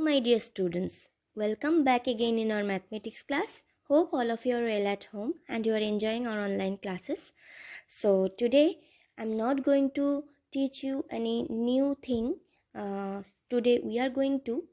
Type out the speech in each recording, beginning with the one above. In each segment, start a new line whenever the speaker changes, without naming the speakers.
my dear students, welcome back again in our mathematics class. Hope all of you are well at home and you are enjoying our online classes. So today I'm not going to teach you any new thing. Today we are going to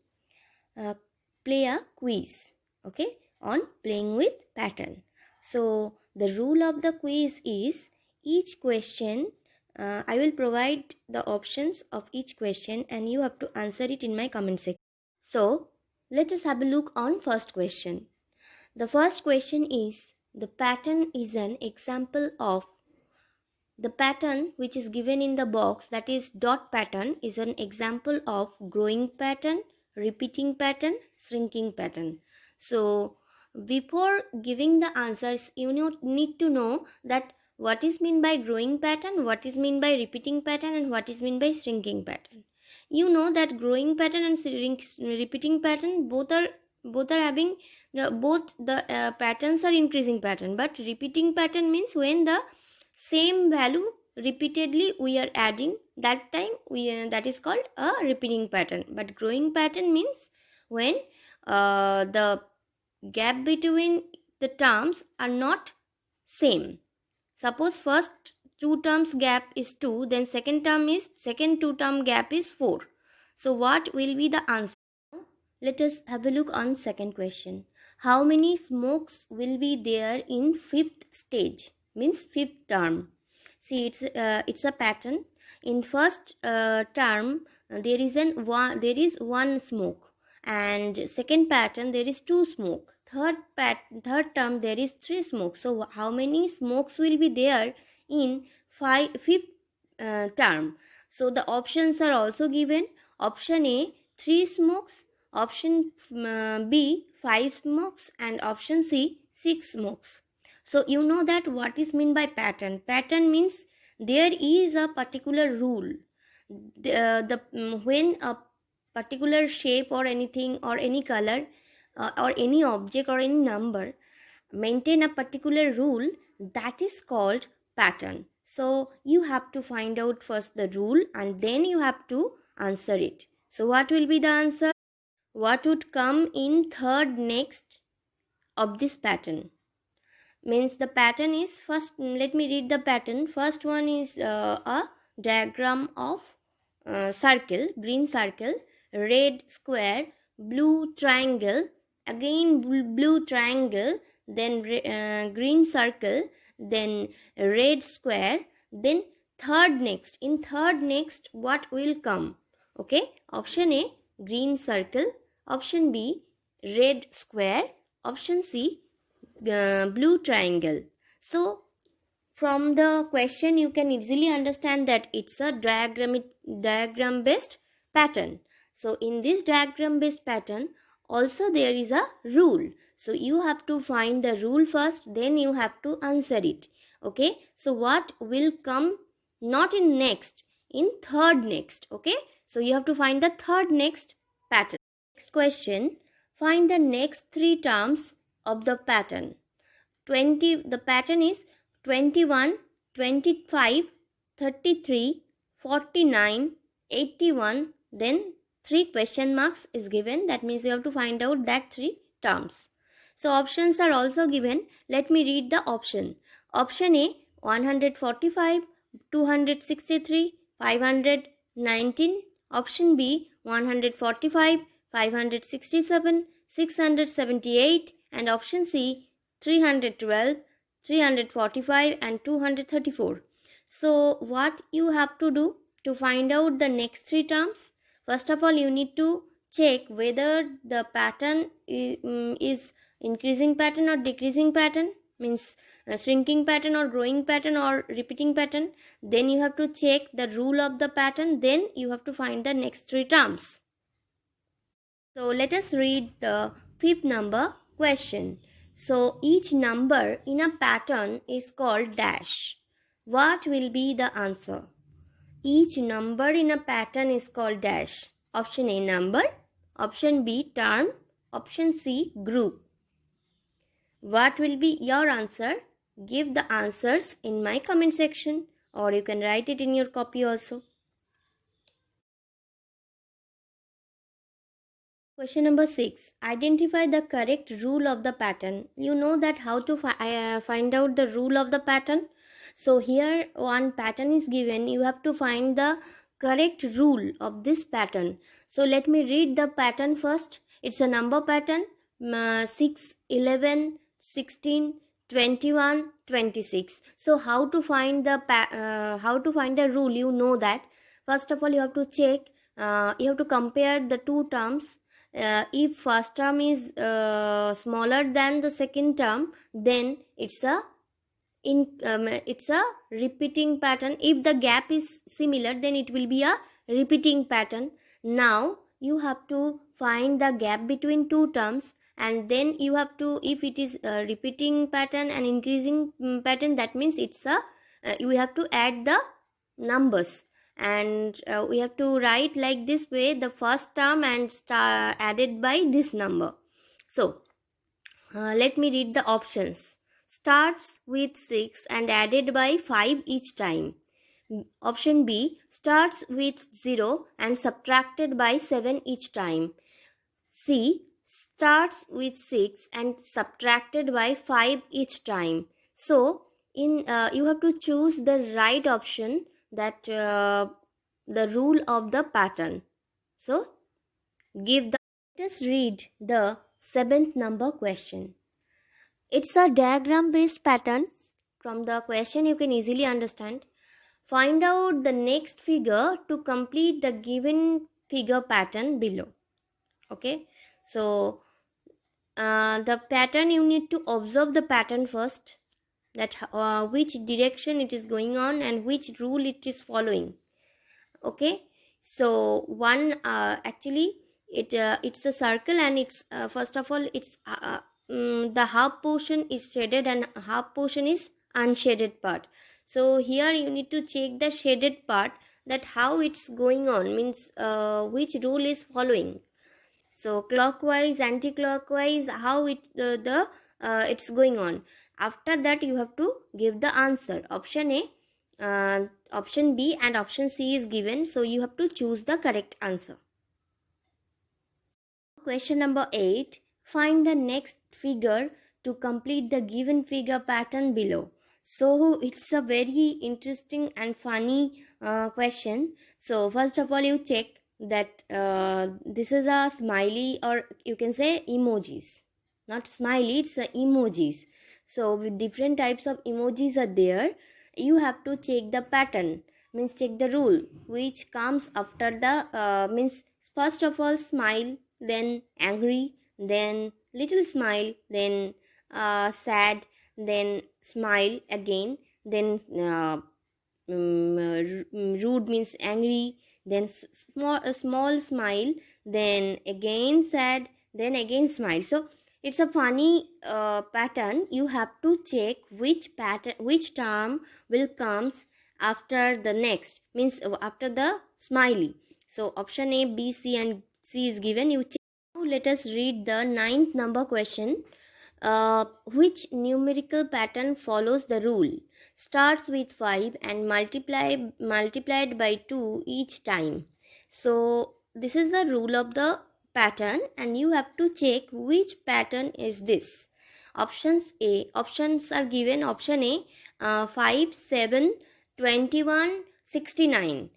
play a quiz, okay, on playing with pattern. So the rule of the quiz is each question I will provide the options of each question and you have to answer it in my comment section. So let us have a look on first question. The first question is, the pattern is an example of, the pattern which is given in the box, that is dot pattern, is an example of growing pattern, repeating pattern, shrinking pattern. So before giving the answers, you need to know that what is meant by growing pattern, what is meant by repeating pattern, and what is meant by shrinking pattern. You know that growing pattern and repeating pattern both are having the patterns are increasing pattern, but repeating pattern means when the same value repeatedly we are adding, that time that is called a repeating pattern. But growing pattern means when the gap between the terms are not same. Suppose first two terms gap is 2, then second two term gap is 4. So what will be the answer? Let us have a look on second question. How many smokes will be there in fifth stage? Means fifth term. See, it's a pattern. In first term there is one smoke, and second pattern there is 2 smoke. Third term there is 3 smoke. So how many smokes will be there in fifth term? So the options are also given. Option A 3 smokes, option B 5 smokes, and option C 6 smokes. So you know that what is meant by pattern. Pattern means there is a particular rule. When a particular shape or anything or any color or any object or any number maintain a particular rule, that is called pattern. So you have to find out first the rule and then you have to answer it. So what will be the answer? What would come in third next of this pattern? Means the pattern is, first let me read the pattern. First one is a diagram of circle, green circle, red square, blue triangle, again blue triangle, then green circle, then red square, then third next. In third next what will come? Okay, option A green circle, option B red square, option C blue triangle. So from the question you can easily understand that it's a diagram based pattern. So in this diagram based pattern also there is a rule. So you have to find the rule first, then you have to answer it. Okay, so what will come not in next, in third next. Okay, so you have to find the third next pattern. Next question, find the next 3 terms of the pattern. The pattern is 21, 25, 33, 49, 81, then 3 question marks is given. That means you have to find out that 3 terms. So options are also given. Let me read the option. Option A 145, 263, 519. Option B 145, 567, 678, and option C 312, 345, and 234. So what you have to do to find out the next 3 terms? First of all, you need to check whether the pattern is increasing pattern or decreasing pattern, means shrinking pattern or growing pattern or repeating pattern. Then you have to check the rule of the pattern, then you have to find the next 3 terms. So let us read the 5th number question. So each number in a pattern is called dash. What will be the answer? Each number in a pattern is called dash. Option A number, option B term, option C group. What will be your answer? Give the answers in my comment section, or you can write it in your copy also. Question number 6. Identify the correct rule of the pattern. You know that how to find out the rule of the pattern. So here one pattern is given. You have to find the correct rule of this pattern. So let me read the pattern first. It's a number pattern. 6, 11, 16, 21, 26. So how to find the rule? You know that. First of all, you have to check. You have to compare the two terms. If first term is smaller than the second term, then it's a repeating pattern. If the gap is similar, then it will be a repeating pattern. Now you have to find the gap between two terms, and then you have to, if it is a repeating pattern and increasing pattern, that means it's a you have to add the numbers, and we have to write like this way, the first term and added by this number. So let me read the options. Starts with 6 and added by 5 each time. Option B, starts with 0 and subtracted by 7 each time. C, starts with 6 and subtracted by 5 each time. So you have to choose the right option, that the rule of the pattern. So let us read the 7th number question. It's a diagram based pattern. From the question you can easily understand. Find out the next figure to complete the given figure pattern below. Okay, so the pattern, you need to observe the pattern first, that which direction it is going on and which rule it is following. Okay, so one actually it's a circle, and it's first of all it's the half portion is shaded and half portion is unshaded part. So here you need to check the shaded part, that how it's going on, means which rule is following. So clockwise, anti-clockwise, how it's going on. After that you have to give the answer. Option A, option B and option C is given, so you have to choose the correct answer. Question number 8. Find the next figure to complete the given figure pattern below. So it's a very interesting and funny question. So first of all, you check that this is a smiley, or you can say emojis. Not smiley, it's emojis. So with different types of emojis are there. You have to check the pattern, means check the rule which comes after the means first of all smile, then angry, then little smile, then sad, then smile again, then rude means angry, then small smile, then again sad, then again smile. So it's a funny pattern. You have to check which term will comes after the next, means after the smiley. So option A, B, C and C is given. You check. Now let us read the 9th number question. Which numerical pattern follows the rule? Starts with 5 and multiplied by 2 each time. So this is the rule of the pattern, and you have to check which pattern is this. Options are given. Option A, 5, 7, 21, 69.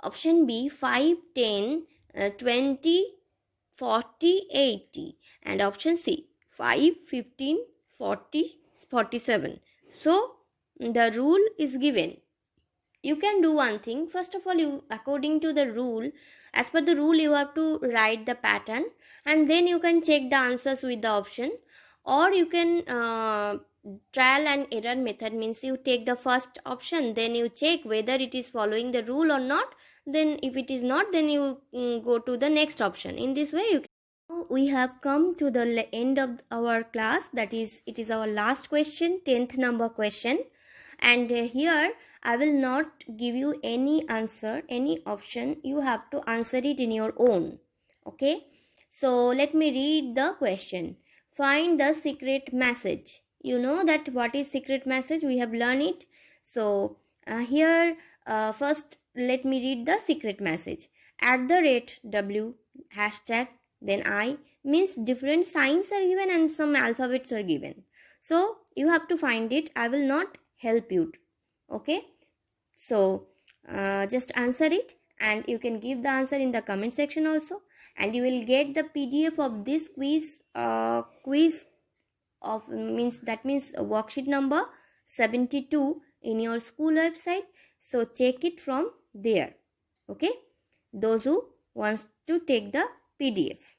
Option B, 5, 10, 20, 40, 80. And option C, 5, 15, 40, 47. So the rule is given. You can do one thing. First of all, you, according to the rule, as per the rule, you have to write the pattern, and then you can check the answers with the option. Or you can trial and error method, means you take the first option, then you check whether it is following the rule or not. Then if it is not, then you go to the next option. In this way you can. Now we have come to the end of our class, that is, it is our last question, 10th number question. And here I will not give you any answer, any option. You have to answer it in your own. Okay. So let me read the question. Find the secret message. You know that what is secret message? We have learned it. So here first let me read the secret message. @ W hashtag then I means different signs are given and some alphabets are given. So you have to find it. I will not help you. Okay. So just answer it, and you can give the answer in the comment section also, and you will get the PDF of this quiz of means worksheet number 72 in your school website. So check it from there. Okay, those who wants to take the PDF.